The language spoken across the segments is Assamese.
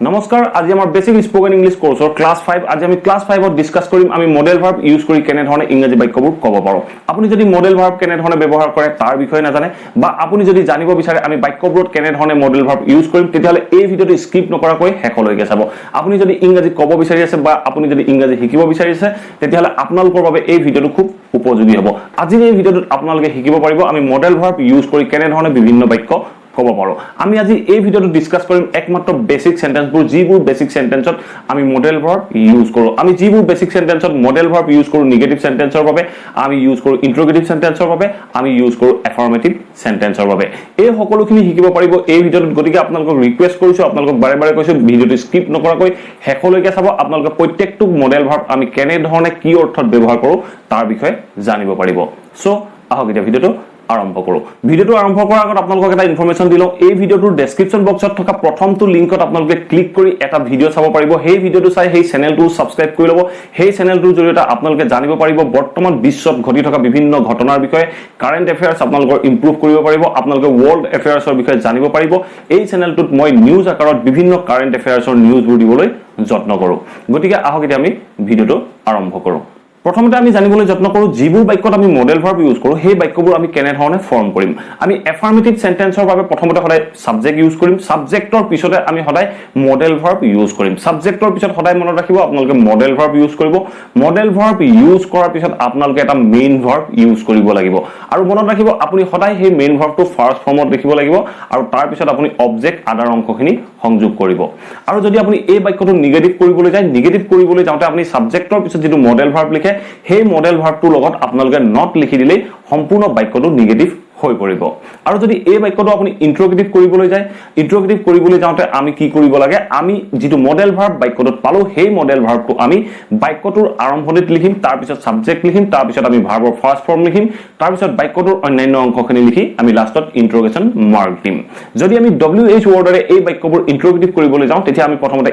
নমস্কাৰ আজি আমাৰ বেসিক স্পোকেন ইংলিশ কোৰ্সৰ ক্লাস 5 আজি আমি ক্লাস 5 ত ডিসকাস কৰিম আমি মডেল ভাৰ্ব ইউজ কৰি কেনে ধৰণে ইংৰাজী বাক্যবোৰ ক'ব পাৰো আপুনি যদি মডেল ভাৰ্ব কেনে ধৰণে ব্যৱহাৰ কৰে তাৰ বিষয়ে নাজানে বা আপুনি যদি জানিব বিচাৰে আমি বাক্যবোৰত কেনে ধৰণে মডেল ভাৰ্ব ইউজ কৰিম তেতিয়াহলে এই ভিডিওটো স্কিপ নকৰাকৈ শেষলৈকে চাব আপুনি যদি ইংৰাজী ক'ব বিচাৰি আছে বা আপুনি যদি ইংৰাজী শিকিব বিচাৰি আছে তেতিয়াহলে আপোনালোকৰ বাবে এই ভিডিওটো খুব উপযোগী হ'ব আজি এই ভিডিওটোত আপোনালোকে শিকিব পাৰিব আমি মডেল ভাৰ্ব ইউজ কৰি কেনে ধৰণে বিভিন্ন বাক্য ক'ব পাৰো আমি আজি এই ভিডিওটো ডিসকাস কৰিম একমাত্ৰ বেসিক সেন্টেন্সবোৰ যিবোৰ বেসিক সেন্টেন্সত আমি মডেল ভাৰ্ব ইউজ কৰো আমি যিবোৰ বেসিক সেন্টেন্সত মডেল ভাৰ্ব ইউজ কৰো নেগেটিভ সেন্টেন্সৰ বাবে আমি ইউজ কৰো ইন্টাৰোগেটিভ সেন্টেন্সৰ বাবে আমি ইউজ কৰো এফাৰ্মেটিভ সেন্টেন্সৰ বাবে এই সকলোখিনি শিকিব পাৰিব এই ভিডিওটোত গতিকে আপোনালোকক ৰিকুৱেষ্ট কৰিছো আপোনালোকক বাৰে বাৰে কৈছো ভিডিওটো স্কিপ নকৰাকৈ শেষলৈকে চাব আপোনালোকে প্ৰত্যেকটো মডেল ভাৰ্ব আমি কেনে ধৰণে কি অৰ্থত ব্যৱহাৰ কৰো তাৰ বিষয়ে জানিব পাৰিব সো আহক এতিয়া ভিডিওটো আৰম্ভ কৰো ভিডিওটো আৰম্ভ কৰাৰ আগত আপোনালোকক এটা ইনফৰমেশন দিলো এই ভিডিওটোৰ ডেসক্ৰিপচন বক্সত থকা প্ৰথমটো লিংকত আপোনালোকে ক্লিক কৰি এটা ভিডিও চাব পাৰিব সেই ভিডিওটো চাই সেই চেনেলটো সাবস্ক্ৰাইব কৰি ল'ব সেই চেনেলটোৰ জৰিয়তে আপোনালোকে জানিব পাৰিব বৰ্তমান বিশ্বত ঘটি থকা বিভিন্ন ঘটনাৰ বিষয়ে কাৰেন্ট এফেয়াৰ্স আপোনালোকৰ ইমপ্ৰুভ কৰিব পাৰিব আপোনালোকে ওয়াৰ্ল্ড এফেয়াৰ্সৰ বিষয়ে জানিব পাৰিব এই চেনেলটোত মই নিউজ আকাৰত বিভিন্ন কাৰেন্ট এফেয়াৰ্সৰ নিউজবোৰ দিবলৈ যত্ন কৰো গতিকে আহক এতিয়া আমি ভিডিওটো আৰম্ভ কৰো প্ৰথমতে আমি জানিবলৈ যত্ন কৰো যিবোৰ বাক্যত আমি মডেল ভাৰ্ব ইউজ কৰো সেই বাক্যবোৰ আমি কেনে ধৰণে ফৰ্ম কৰিম আমি এফাৰ্মেটিভ সেন্টেন্সৰ বাবে প্ৰথমতে সদায় সাবজেক্ট ইউজ কৰিম সাবজেক্টৰ পিছতে আমি সদায় মডেল ভাৰ্ব ইউজ কৰিম সাবজেক্টৰ পিছত সদায় মনত ৰাখিব আপোনালোকে মডেল ভাৰ্ব ইউজ কৰিব মডেল ভাৰ্ব ইউজ কৰাৰ পিছত আপোনালোকে এটা মেইন ভাৰ্ব ইউজ কৰিব লাগিব আৰু মনত ৰাখিব আপুনি সদায় সেই মেইন ভাৰ্বটো ফাৰ্স্ট ফৰ্মত লিখিব লাগিব আৰু তাৰ পিছত আপুনি অবজেক্ট আদাৰ অংশখিনি সংযোগ কৰিব আৰু যদি আপুনি এই বাক্যটো নেগেটিভ কৰিবলৈ যায় নেগেটিভ কৰিবলৈ যাওঁতে আপুনি সাবজেক্টৰ পিছত যেটো মডেল ভাৰ্ব লিখে সেই মডেল ভাৰ্বটোৰ লগত আপোনালোকে নট লিখি দিলে সম্পূৰ্ণ বাক্যটো নেগেটিভ হৈ পৰিব আৰু যদি এই বাক্যটো আপুনি ইন্টাৰোগেটিভ কৰিবলৈ যায় ইন্টাৰোগেটিভ কৰিবলৈ যাওঁতে আমি কি কৰিব লাগে আমি যেটো মডেল ভাৰ্ব বাক্যটোত পালো সেই মডেল ভাৰ্বটো আমি বাক্যটোৰ আৰম্ভণিত লিখিম তাৰ পিছত সাবজেক্ট লিখিম তাৰ পিছত আমি ভাৰ্বৰ ফাৰ্স্ট ফৰ্ম লিখিম তাৰ পিছত বাক্যটোৰ অন্যান্য অংশখিনি লিখি আমি লাষ্টত ইন্টাৰোগেশন মাৰ্ক দিম যদি আমি WH ওয়াৰ্ডৰে এই বাক্যবোৰ ইন্টাৰোগেটিভ কৰিবলৈ যাওঁ তেতিয়া আমি প্ৰথমতে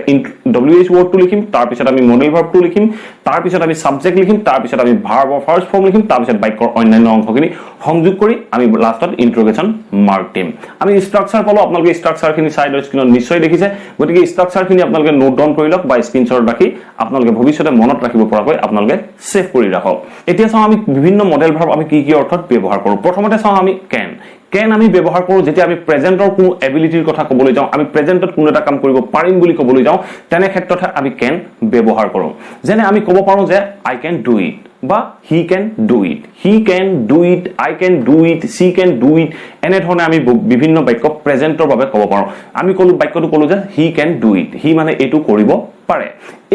WH ওয়াৰ্ডটো লিখিম তাৰ পিছত আমি মডেল ভাৰ্বটো লিখিম তাৰ পিছত আমি সাবজেক্ট লিখিম তাৰ পিছত আমি ভাৰ্বৰ ফাৰ্স্ট ফৰ্ম লিখিম তাৰ পিছত বাক্যৰ অন্যান্য অংশখিনি সংযোগ কৰি আমি লাষ্টত ইন্টাৰোগেশন মাৰ্ক দিম আমি স্ট্ৰাকচাৰ পালো আপোনালোকে স্ট্ৰাকচাৰখিনি সাইডৰ স্ক্ৰিনত নিশ্চয় দেখিছে গতিকে স্ট্ৰাকচাৰখিনি আপোনালোকে নোট ডাউন কৰি লওক বা স্ক্ৰিনশ্বট ৰাখি আপোনালোকে ভৱিষ্যতে মনত ৰাখিব পৰাকৈ আপোনালোকে সেভ কৰি ৰাখক এতিয়া চাও আমি বিভিন্ন মডেল ভাৰ্ব আমি কি কি অৰ্থত ব্যৱহাৰ কৰো প্ৰথমতে চাও আমি can আমি ব্যৱহাৰ কৰো যেতিয়া আমি প্ৰেজেন্টৰ কোনো এবিলিটিৰ কথা ক'বলৈ যাওঁ আমি প্ৰেজেন্টত কোনো এটা কাম কৰিব পাৰিম বুলি ক'বলৈ যাওঁ তেনে ক্ষেত্ৰত আমি can ব্যৱহাৰ কৰো যেনে আমি ক'ব পাৰো যে I can do it বা he can do it I can do it she can do it এনে ধৰণে আমি বিভিন্ন বাক্য প্ৰেজেন্টৰ বাবে ক'ব পাৰো আমি বাক্যটো ক'লো যে he can do it he মানে এটো কৰিব পাৰে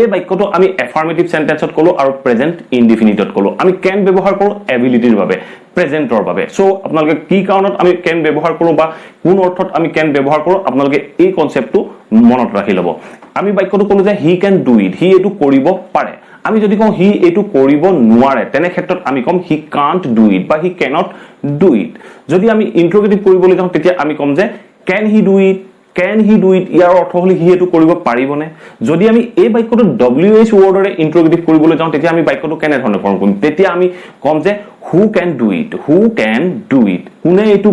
এই বাক্যটো আমি এফাৰ্মেটিভ সেন্টেন্সত ক'লো আৰু প্ৰেজেন্ট ইনডিফিনিটত ক'লো আমি can ব্যৱহাৰ কৰো এবিলিটিৰ বাবে প্ৰেজেন্টৰ বাবে সো আপোনালোকে কি কাৰণত আমি can ব্যৱহাৰ কৰো বা কোন অৰ্থত আমি can ব্যৱহাৰ কৰো আপোনালোকে এই কনসেপ্টটো মনত ৰাখি ল'ব আমি বাক্যটো ক'লো যে he can do it he এটো কৰিব পাৰে আমি যদি কওঁ হি এটো কৰিব নোৱাৰে তেনে ক্ষেত্ৰত আমি কম হি can't do it বা হি cannot do it যদি আমি ইন্টাৰোগেটিভ কৰিবলৈ যাওঁ তেতিয়া আমি কম যে can he do it ইয়াৰ অৰ্থ হলি হি এটো কৰিব পাৰিবনে যদি আমি এই বাক্যটো WH ওয়াৰ্ডৰে ইন্টাৰোগেটিভ কৰিবলৈ যাওঁ তেতিয়া আমি বাক্যটো কেনে ধৰণে ফৰ্ম কৰিম তেতিয়া আমি কম যে who can do it কোনে এটো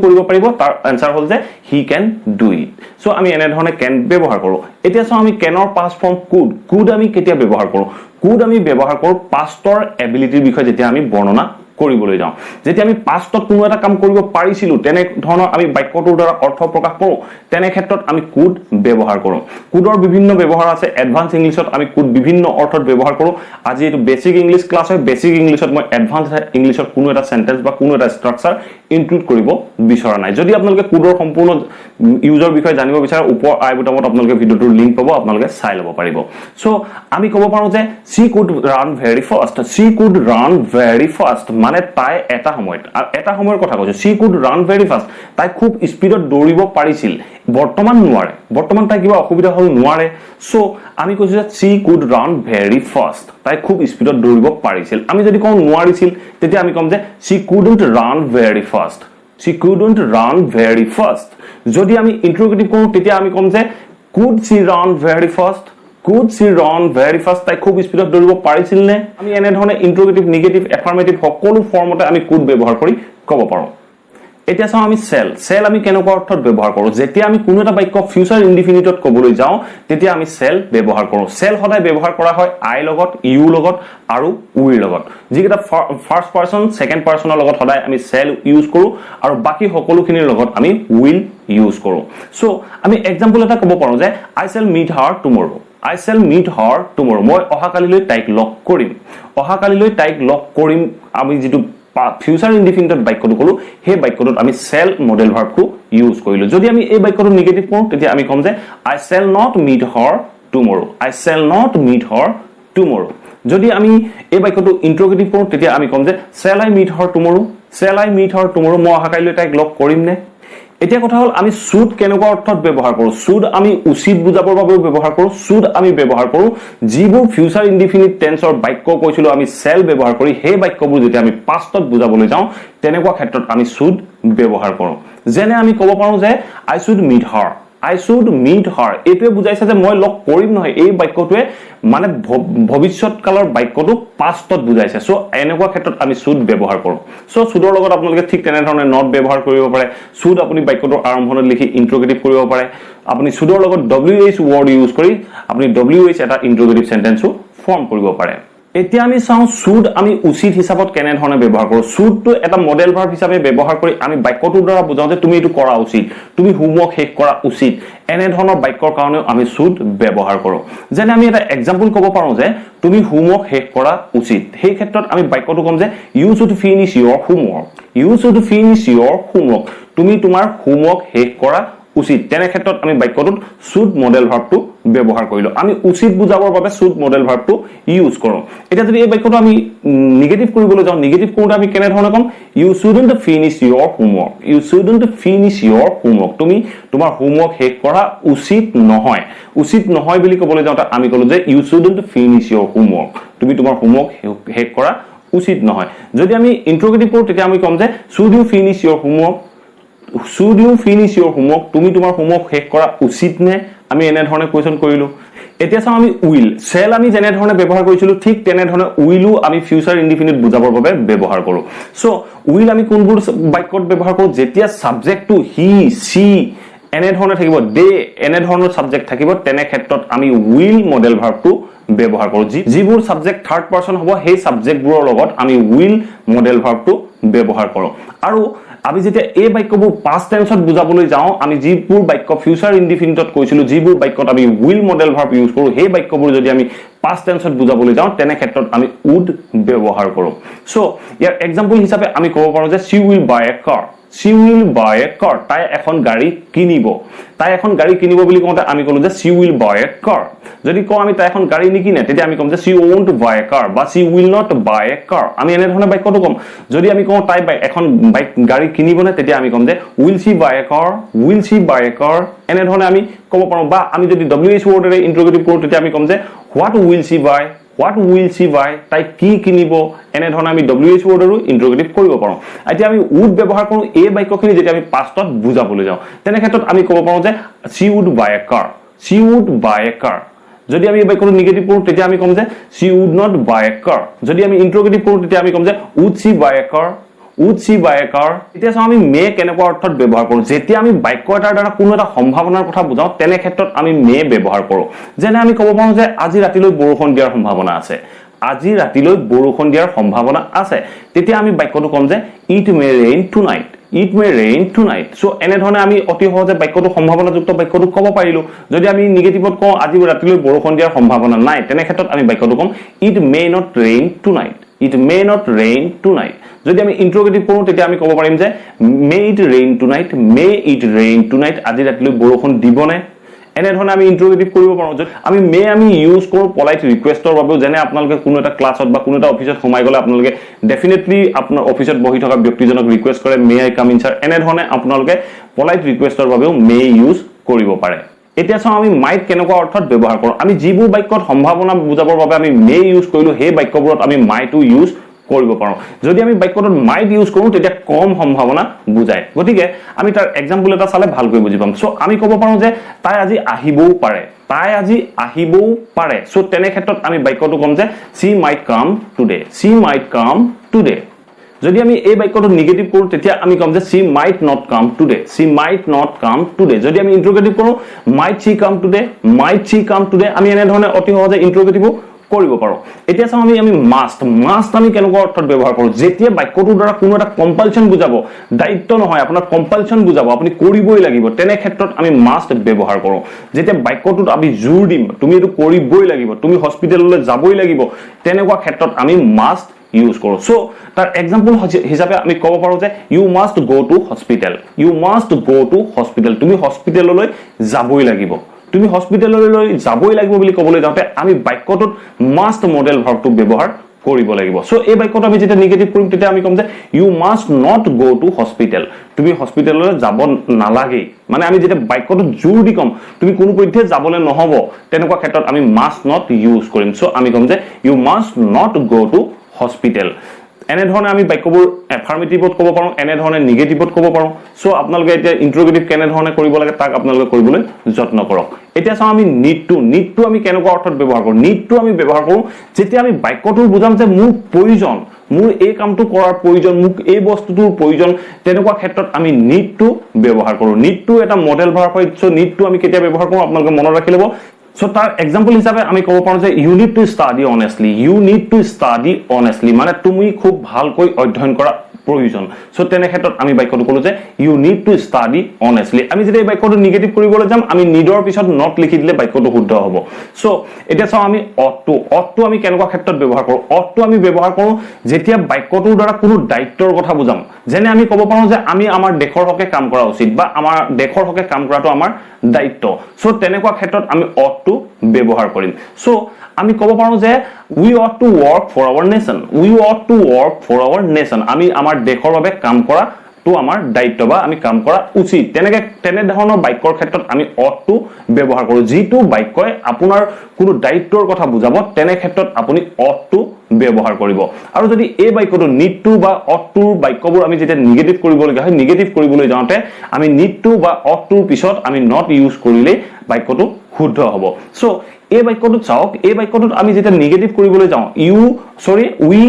কৰিব পাৰিব তাৰ আনসাৰ হল যে he can do it so আমি এনে ধৰণে can ব্যৱহাৰ কৰো এতিয়া চাও আমি canৰ পাস্ট ফৰ্ম could আমি কেতিয়া ব্যৱহাৰ কৰো আমি ব্যৱহাৰ কৰো পাষ্টৰ এবিলিটিৰ বিষয়ে যেতিয়া আমি বৰ্ণনা কৰিবলৈ যাওঁ যেতিয়া আমি পাষ্টত কোনো এটা কাম কৰিব পাৰিছিলো তেনে ধৰণৰ আমি বাক্যটোৰ দ্বাৰা অৰ্থ প্ৰকাশ কৰো তেনে ক্ষেত্ৰত আমি could ব্যৱহাৰ কৰো couldৰ বিভিন্ন ব্যৱহাৰ আছে এডভান্স ইংলিশত আমি could বিভিন্ন অৰ্থত ব্যৱহাৰ কৰো আজি এটো বেসিক ইংলিশ ক্লাস হয় বেসিক ইংলিশত মই এডভান্স ইংলিশত কোনো এটা সেন্টেন্স বা কোনো এটা স্ট্ৰাকচাৰ ইনক্লুড কৰিব বিচৰা নাই যদি আপোনালোকে couldৰ সম্পূৰ্ণ ইউজৰ বিষয়ে জানিব বিচাৰে ওপৰ আই বুটামত আপোনালোকে ভিডিওটোৰ লিংক পাব আপোনালোকে চাই ল'ব পাৰিব সো আমি ক'ব পাৰো যে she could run very fast মানে তাই এটা সময়ৰ কথা কৈছো she could run very fast তাই খুব স্পিডত দৌৰিব পাৰিছিল বৰ্তমান তাই কিবা অসুবিধা হল নোৱাৰে সো আমি কৈছো যে she could run very fast তাই খুব স্পিডত দৌৰিব পাৰিছিল আমি যদি কওঁ নোৱাৰিছিল তেতিয়া আমি কম যে she couldn't run very fast যদি আমি ইন্টাৰোগেটিভ কৰো তেতিয়া আমি কম যে could she run very fast তাই খুব স্পিডত দৌৰিব পাৰিছিল নে আমি এনে ধৰণে ইন্টাৰোগেটিভ নেগেটিভ এফাৰ্মেটিভ সকলো ফৰ্মতে আমি could ব্যৱহাৰ কৰি ক'ব পাৰো এতিয়া চাওঁ আমি সেল আমি কেনেকুৱা অৰ্থত ব্যৱহাৰ কৰোঁ যেতিয়া আমি কোনো এটা বাক্য ফিউচাৰ ইনডিফিনিটত ক'বলৈ যাওঁ তেতিয়া আমি সেল ব্যৱহাৰ কৰোঁ সেল সদায় ব্যৱহাৰ কৰা হয় আই লগত ইউ লগত আৰু উইৰ লগত যিকেইটা ফাৰ্ষ্ট পাৰসন সেকেন্ড পাৰসনৰ লগত সদায় আমি সেল ইউজ কৰোঁ আৰু বাকি সকলোখিনিৰ লগত আমি উইল ইউজ কৰোঁ সো আমি এক্সাম্পল এটা ক'ব পাৰোঁ যে I shall meet her tomorrow I shall meet her tomorrow. মই অহাকালিলৈ তাইক লগ কৰিম আমি যেটো ফিউচাৰ ইনডিফিনিটত বাক্যটো কলো হে বাক্যটোত আমি shall মডেল ভাৰ্বটো ইউজ কৰিলো যদি আমি এই বাক্যটো নেগেটিভ কৰো তেতিয়া আমি কম যে I shall not meet her tomorrow. I shall not meet her tomorrow. যদি আমি এই বাক্যটো ইন্টাৰোগেটিভ কৰো তেতিয়া আমি কম যে shall I meet her tomorrow? Shall I meet her tomorrow? মই অহাকালিলৈ তাইক লগ কৰিম নে এতিয়া কথা হল আমি শুড কেনেকুৱা অৰ্থত ব্যৱহাৰ কৰো শুড আমি উচিত বুজাবৰ বাবে ব্যৱহাৰ কৰো শুড আমি ব্যৱহাৰ কৰো যিবোৰ ফিউচাৰ ইনডিফিনিট টেন্সৰ বাক্য কৈছিলো আমি শেল ব্যৱহাৰ কৰি হে বাক্যবোৰ যেতিয়া আমি পাষ্টত বুজাবলৈ যাওঁ তেনেকুৱা ক্ষেত্ৰত আমি শুড ব্যৱহাৰ কৰো যেনে আমি ক'ব পাৰো যে I should meet her I should meet her এটোৱে বুজাইছে যে মই লগ কৰিম নহয় এই বাক্যটোৱে মানে ভৱিষ্যত কালৰ বাক্যটো পাষ্টত বুজাইছে সো এনেকুৱা ক্ষেত্ৰত আমি শুড ব্যৱহাৰ কৰো সো শুডৰ লগত আপোনালোকে ঠিক তেনে ধৰণে নট ব্যৱহাৰ কৰিব পাৰে শুড আপুনি বাক্যটোৰ আৰম্ভণিত লিখি ইন্টাৰোগেটিভ কৰিব পাৰে আপুনি শুডৰ লগত wh ওয়াৰ্ড ইউজ কৰি আপুনি wh এটা ইন্টাৰোগেটিভ সেন্টেন্সও ফৰ্ম কৰিব পাৰে এতিয়া আমি চাওঁ শুড আমি উচিত হিচাপত কেনে ধৰণে ব্যৱহাৰ কৰো শুড তো এটা মডেল ভাৰ্ব হিচাপে ব্যৱহাৰ কৰি আমি বাক্যটোৰ দ্বাৰা বুজাও যে তুমি এটো কৰা উচিত তুমি হোমৱৰ্ক শেষ কৰা উচিত এনে ধৰণৰ বাক্যৰ কাৰণে আমি শুড ব্যৱহাৰ কৰো যেনে আমি এটা এক্সাম্পল ক'ব পাৰো যে তুমি হোমৱৰ্ক শেষ কৰা উচিত সেই ক্ষেত্ৰত আমি বাক্যটো কম যে you should finish your homework you should finish your homework তুমি তোমাৰ হোমৱৰ্ক শেষ কৰা উচিত তেনে ক্ষেত্ৰত আমি বাক্যটোত শুড মডেল ভাৰ্বটো ব্যৱহাৰ কৰিলো আমি উচিত বুজাবৰ বাবে শুড মডেল ভাৰ্বটো ইউজ কৰো এটা যদি এই বাক্যটো আমি নেগেটিভ কৰিবলৈ যাওঁ নেগেটিভ কোনটা আমি কেনে ধৰণে কম you shouldn't finish your homework you shouldn't finish your homework তুমি তোমাৰ হোমৱৰ্ক শেষ কৰা উচিত নহয় বুলি ক'বলৈ যাওঁতে আমি ক'লো যে you shouldn't finish your homework তুমি তোমাৰ হোমৱৰ্ক শেষ কৰা উচিত নহয় যদি আমি ইন্টাৰোগেটিভ কৰো তেতিয়া আমি কম যে should you finish your homework should you finish your homework তুমি তোমাৰ হোমৱৰ্ক শেষ কৰা উচিত নে আমি এনে ধৰণে কোৱেশ্চন কৰিলো এতিয়া চাও আমি উইল shall আমি যেনে ধৰণে ব্যৱহাৰ কৰিছিলো ঠিক তেনে ধৰণে উইলও আমি ফিউচাৰ ইনডিফিনিট বুজাবৰ বাবে ব্যৱহাৰ কৰো সো উইল আমি কোনবোৰ বাক্যত ব্যৱহাৰ কৰো যেতিয়া সাবজেক্টটো হি সি এনে ধৰণে থাকিব দে এনে ধৰণৰ সাবজেক্ট থাকিব তেনে ক্ষেত্ৰত আমি উইল মডেল ভাৰ্বটো ব্যৱহাৰ কৰো যিবোৰ সাবজেক্ট থাৰ্ড পাৰসন হ'ব সেই সাবজেক্টবোৰৰ লগত আমি উইল মডেল ভাৰ্বটো ব্যৱহাৰ কৰো আৰু আমি যেতিয়া এই বাক্যবোৰ পাস্ট টেন্সত বুজাবলৈ যাওঁ আমি যিবোৰ বাক্য ফিউচাৰ ইনডিফিনিটত কৈছিলো যিবোৰ বাক্যত আমি উইল মডেল ভাৰ্ব ইউজ কৰো সেই বাক্যবোৰ যদি আমি পাস্ট টেন্সত বুজাবলৈ যাওঁ তেনে ক্ষেত্ৰত আমি উড ব্যৱহাৰ কৰো সো ইয়াৰ এক্সাম্পল হিচাপে আমি ক'ব পাৰো যে she will buy a car তাই এখন গাড়ী কিনিব বুলি কওঁতে আমি ক'লো যে she will buy a car যদি কওঁ আমি তাই এখন গাড়ী নিকিনে তেতিয়া আমি কম যে she won't buy a car বা she will not buy a car আমি এনে ধৰণে বাক্যটো কম যদি আমি কওঁ তাই এখন গাড়ী কিনিব নে তেতিয়া আমি কম যে will she buy a car এনে ধৰণে আমি ক'ব পাৰো বা আমি যদি wh ওয়াৰ্ডৰে ইন্টাৰোগেটিভ কৰো তেতিয়া আমি কম যে what will she buy তাই কি কিনিব এনে ধৰণে আমি wh ওয়াৰ্ডৰো ইন্টাৰোগেটিভ কৰিব পাৰো এতিয়া আমি would ব্যৱহাৰ কৰো এই বাক্যখিনি যেতিয়া আমি পাষ্টত বুজাবলৈ যাওঁ তেনে ক্ষেত্ৰত আমি ক'ব পাৰো যে she would buy a car যদি আমি এই বাক্যটো নেগেটিভ কৰো তেতিয়া আমি কম যে she would not buy a car যদি আমি ইন্টাৰোগেটিভ কৰো তেতিয়া আমি কম যে would she buy a car এতিয়া চাও আমি মে কেনেকুৱা অৰ্থত ব্যৱহাৰ কৰো যেতিয়া আমি বাক্য এটাৰ দ্বাৰা কোনো এটা সম্ভাৱনাৰ কথা বুজাও তেনে ক্ষেত্ৰত আমি মে ব্যৱহাৰ কৰো যেনে আমি ক'ব পাৰো যে আজি ৰাতিলৈ বৰষুণ দিয়াৰ সম্ভাৱনা আছে তেতিয়া আমি বাক্যটো কম যে it may rain tonight so এনে ধৰণে আমি অতি সহজে বাক্যটো সম্ভাৱনাযুক্ত বাক্যটো ক'ব পাৰিলো যদি আমি নেগেটিভত কওঁ আজি ৰাতিলৈ বৰষুণ দিয়াৰ সম্ভাৱনা নাই তেনে ক্ষেত্ৰত আমি বাক্যটো কম it may not rain tonight যদি আমি ইন্টাৰোগেটিভ কৰো তেতিয়া আমি ক'ব পাৰিম যে may it rain tonight আজি ৰাতিলৈ বৰষুণ দিবনে এনে ধৰণে আমি ইন্টাৰোগেটিভ কৰিব পাৰো যে আমি ইউজ কৰো পলাইট ৰিকুৱেষ্টৰ বাবে যেনে আপোনালোকে কোনো এটা ক্লাছত বা কোনো এটা অফিচত সোমাই গলে আপোনালোকে ডেফিনেটলি আপোনাৰ অফিচত বহি থকা ব্যক্তিজনক ৰিকুৱেষ্ট কৰে may I come in sir এনে ধৰণে আপোনালোকে পলাইট ৰিকুৱেষ্টৰ বাবেও মে ইউজ কৰিব পাৰে এতিয়া চাও আমি মাইট কেনেকুৱা অৰ্থত ব্যৱহাৰ কৰো আমি যিবোৰ বাক্যত সম্ভাৱনা বুজাবৰ বাবে আমি মে ইউজ কৰিলো সেই বাক্যবোৰত আমি মাইটো ইউজ কৰিব পাৰো যদি আমি বাক্যটোত মাইট ইউজ কৰো তেতিয়া কম সম্ভাৱনা বুজায় গতিকে আমি তাৰ এক্সাম্পল এটা চালে ভালকৈ বুজি পাম সো আমি ক'ব পাৰো যে তাই আজি আহিবও পাৰে সো তেনে ক্ষেত্ৰত আমি বাক্যটো কম যে she might come today যদি আমি এই বাক্যটো নেগেটিভ কৰো তেতিয়া আমি কম যে she might not come today, she might not come today। যদি আমি ইন্টাৰোগেটিভ কৰো might she come today, might she come today, আমি এনে ধৰণে অতি সহজে ইন্টাৰোগেটিভ কৰিব পাৰো। এতিয়া চাও আমি মাষ্ট আমি কেনেকুৱা অৰ্থত ব্যৱহাৰ কৰো যেতিয়া বাক্যটোৰ দ্বাৰা কোনো এটা কম্পালচন বুজাব, দায়িত্ব নহয় আপোনাৰ কম্পালচন বুজাব, আপুনি কৰিবই লাগিব, তেনে ক্ষেত্ৰত আমি মাষ্ট ব্যৱহাৰ কৰো। যেতিয়া বাক্যটোত আমি জোৰ দিম তুমি এটো কৰিবই লাগিব, তুমি হস্পিটেললৈ যাবই লাগিব, তেনেকুৱা ক্ষেত্ৰত আমি মাষ্ট ইউজ কৰো। সো তাৰ এক্সাম্পল হিচাপে আমি ক'ব পাৰো যে you must go to hospital, you must go to hospital, তুমি হস্পিটেললৈ যাবই লাগিব, তুমি হস্পিটেললৈ যাবই লাগিব বুলি ক'বলৈ যাওঁতে আমি বাক্যটোত মাষ্ট মডেল ভাৰ্বটো ব্যৱহাৰ কৰিব লাগিব। সো এই বাক্যটো আমি যেতিয়া নেগেটিভ কৰিম তেতিয়া আমি কম যে you must not go to hospital, তুমি হস্পিটেললৈ যাব নালাগে, মানে আমি যেতিয়া বাক্যটো জোৰ দি কম তুমি কোনো পধ্যে যাবলৈ নহব, তেনেকুৱা ক্ষেত্ৰত আমি মাষ্ট নট ইউজ কৰিম। সো আমি কম যে you must not go to hospital. এনে ধৰণে আমি বাক্যবোৰ এফাৰ্মেটিভত ক'ব পাৰো, এনে ধৰণে নেগেটিভত ক'ব পাৰো। সো আপোনালোকে এতিয়া ইন্টাৰোগেটিভ কেনে ধৰণে কৰিব লাগে তাক আপোনালোকে কৰিবলৈ যত্ন কৰক। এতিয়া চাও আমি নিড টু আমি কেনেকুৱা অৰ্থত ব্যৱহাৰ কৰো। নিড টু আমি ব্যৱহাৰ কৰো যেতিয়া আমি বাক্যটো বুজাম যে মোৰ প্ৰয়োজন, মোৰ এই কামটো কৰাৰ প্ৰয়োজন, মোক এই বস্তুটোৰ প্ৰয়োজন, তেনেকুৱা ক্ষেত্ৰত আমি নিড টু ব্যৱহাৰ কৰো। নিড টু এটা মডেল ভাৰ্ব হয়। সো নিড টু আমি কেতিয়া ব্যৱহাৰ কৰো আপোনালোকে মনত ৰাখি ল'ব। সো তাৰ এক্সাম্পল হিচাপে আমি ক'ব পাৰো যে you need to study honestly, you need to study honestly, মানে তুমি খুব ভালকৈ অধ্যয়ন কৰা প্ৰয়োজন। সো তেনে ক্ষেত্ৰত আমি বাক্যটো ক'লো যে you need to study honestly. আমি যেতিয়া এই বাক্যটো নেগেটিভ কৰিবলৈ যাম আমি নিডৰ পিছত নট লিখি দিলে বাক্যটো শুদ্ধ হ'ব। সো এতিয়া চাও আমি অটটো আমি কেনেকুৱা ক্ষেত্ৰত ব্যৱহাৰ কৰো। অটটো আমি ব্যৱহাৰ কৰো যেতিয়া বাক্যটোৰ দ্বাৰা কোনো দায়িত্বৰ কথা বুজাম, যেনে আমি ক'ব পাৰো যে আমি আমাৰ দেশৰ হকে কাম কৰা উচিত বা আমাৰ দেশৰ হকে কাম কৰাটো আমাৰ দায়িত্ব। সো তেনেকুৱা ক্ষেত্ৰত আমি অটটো ব্যৱহাৰ কৰিম। সো আমি ক'ব পাৰো যে we ought to work for our nation, we ought to work for our nation, আমি আমাৰ দেশৰ বাবে কাম কৰা তো আমাৰ দায়িত্ব বা আমি কাম কৰা উচিত। তেনে ধৰণৰ বাক্যৰ ক্ষেত্ৰত আমি ought to ব্যৱহাৰ কৰো। যিটো বাক্যই আপোনাৰ কোনো দায়িত্বৰ কথা বুজাব তেনে ক্ষেত্ৰত আপুনি ought to ব্যৱহাৰ কৰিব। আৰু যদি এই বাক্যটো নিড টু বা ought to বাক্যবোৰ আমি যেতিয়া নেগেটিভ কৰিবলগীয়া হয়, নেগেটিভ কৰিবলৈ যাওঁতে আমি নিড টু বা ought to পিছত আমি নট ইউজ কৰিলে বাক্যটো শুদ্ধ হ'ব। সো এই বাক্যটোত চাওক, এই বাক্যটোত আমি যেতিয়া নেগেটিভ কৰিবলৈ যাওঁ উই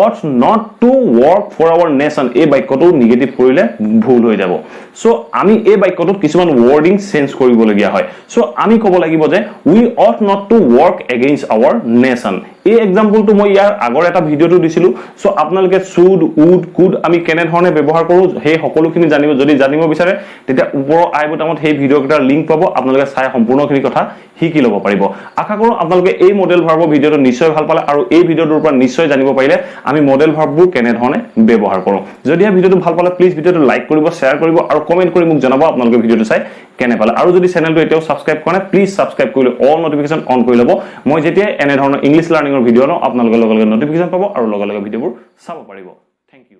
ought not to work for our nation, এই বাক্যটো নেগেটিভ কৰিলে ভুল হৈ যাব। সো আমি এই বাক্যটোত কিছুমান ওয়াৰ্ডিং চেঞ্জ কৰিবলগীয়া হয়। সো আমি ক'ব লাগিব যে we ought not to work against our nation। এই এক্সাম্পলটো মই ইয়াৰ আগৰ এটা ভিডিঅটো দিছিলো। সো আপোনালোকে শুড, উড, কুড আমি কেনে ধৰণে ব্যৱহাৰ কৰো সেই সকলোখিনি জানিব, যদি জানিব বিচাৰে তেতিয়া ওপৰৰ আই বুটামত সেই ভিডিঅ'কেইটাৰ লিংক পাব, আপোনালোকে চাই সম্পূৰ্ণখিনি কথা শিকি ল'ব পাৰিব। আশা কৰো আপোনালোকে এই মডেল ভাৰ্বৰ ভিডিঅ'টো নিশ্চয় ভাল পালে আৰু এই ভিডিঅ'টোৰ পৰা নিশ্চয় জানিব পাৰিলে আমি মডেল ভাৰ্ববোৰ কেনে ধৰণে ব্যৱহাৰ কৰো। যদি এই ভিডিঅ'টো ভাল পালে প্লিজ ভিডিঅ'টো লাইক কৰিব, শ্বেয়াৰ কৰিব আৰু কমেন্ট কৰি মোক জনাব আপোনালোকে ভিডিঅ'টো চাই কেনে পালে। আৰু যদি চেনেলটো এতিয়াও সাবস্ক্ৰাইব কৰা নাই প্লিজ সাবস্ক্ৰাইব কৰি অল নটিফিকেশন অন কৰি ল'ব। মই যেতিয়া এনে ধৰণৰ ইংলিশ লাৰ্নিংৰ ভিডিঅ' ন আপোনালোকে লগে লগে নটিফিকেশন পাব আৰু লগে লগে ভিডিঅ'বোৰ চাব পাৰিব। Thank U.